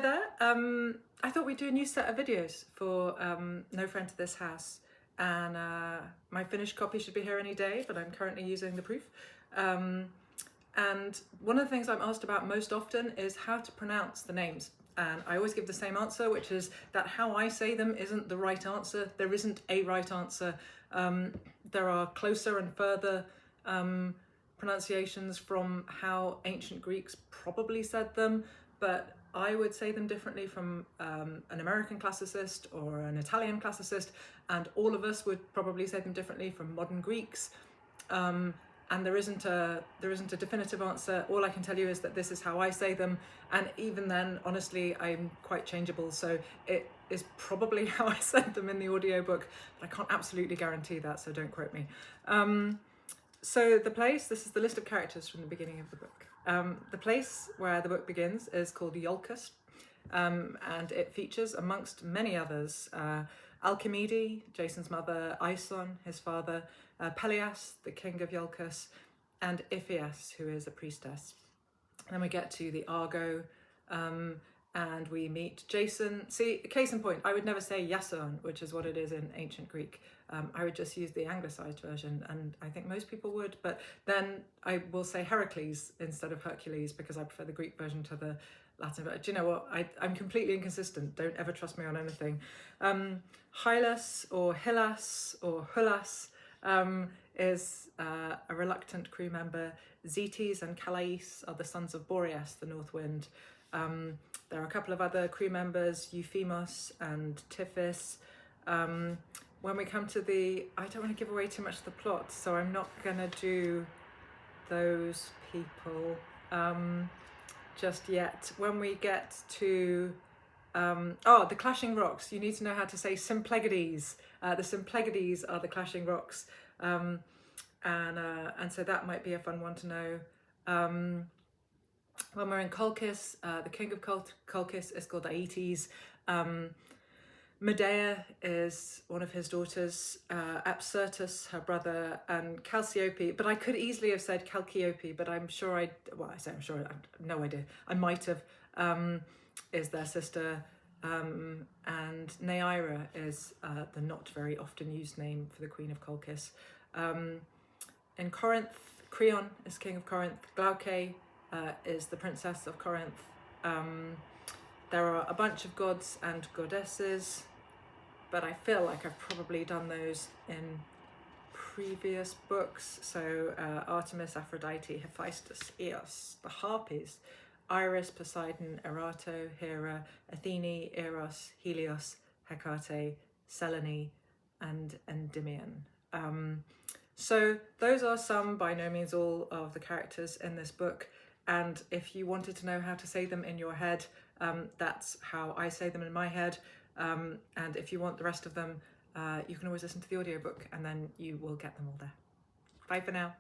Hello there. I thought we'd do a new set of videos for No Friend to This House, and my finished copy should be here any day, but I'm currently using the proof. And one of the things I'm asked about most often is how to pronounce the names. And I always give the same answer, which is that how I say them isn't the right answer. There isn't a right answer. There are closer and further pronunciations from how ancient Greeks probably said them, but I would say them differently from an American classicist or an Italian classicist, and all of us would probably say them differently from modern Greeks. And there isn't a definitive answer. All I can tell you is that this is how I say them, and even then, honestly, I'm quite changeable, so it is probably how I said them in the audiobook, but I can't absolutely guarantee that, so don't quote me. So the place, this is the list of characters from the beginning of the book. The place where the book begins is called Iolcus, and it features, amongst many others, Alcimede, Jason's mother, Aeson, his father, Pelias, the king of Iolcus, and Iphias, who is a priestess. And then we get to the Argo, and we meet Jason. See, case in point, I would never say Iason, which is what it is in ancient Greek. I would just use the anglicised version, and I think most people would, but then I will say Heracles instead of Hercules because I prefer the Greek version to the Latin version. Do you know what? I'm completely inconsistent. Don't ever trust me on anything. Hylas or Hylas or Hylas is a reluctant crew member. Zetes and Calais are the sons of Boreas, the North Wind. There are a couple of other crew members, Euphemos and Tiphys. When we come to I don't want to give away too much of the plot, so I'm not going to do those people just yet. When we get to, the Clashing Rocks, you need to know how to say Symplegades. The Symplegades are the Clashing Rocks, and so that might be a fun one to know. When we're in Colchis, the king of Colchis is called Aeetes. Medea is one of his daughters, Apsyrtus, her brother, and Chalciope. But I could easily have said Chalciope, but I'm sure I have no idea. I might have, is their sister. And Neaira is the not very often used name for the queen of Colchis. In Corinth, Creon is king of Corinth. Glauce is the princess of Corinth. There are a bunch of gods and goddesses, but I feel like I've probably done those in previous books. So Artemis, Aphrodite, Hephaestus, Eos, the Harpies, Iris, Poseidon, Erato, Hera, Athene, Eros, Helios, Hecate, Selene, and Endymion. So those are some, by no means all, of the characters in this book. And if you wanted to know how to say them in your head, that's how I say them in my head. And if you want the rest of them, you can always listen to the audiobook and then you will get them all there. Bye for now.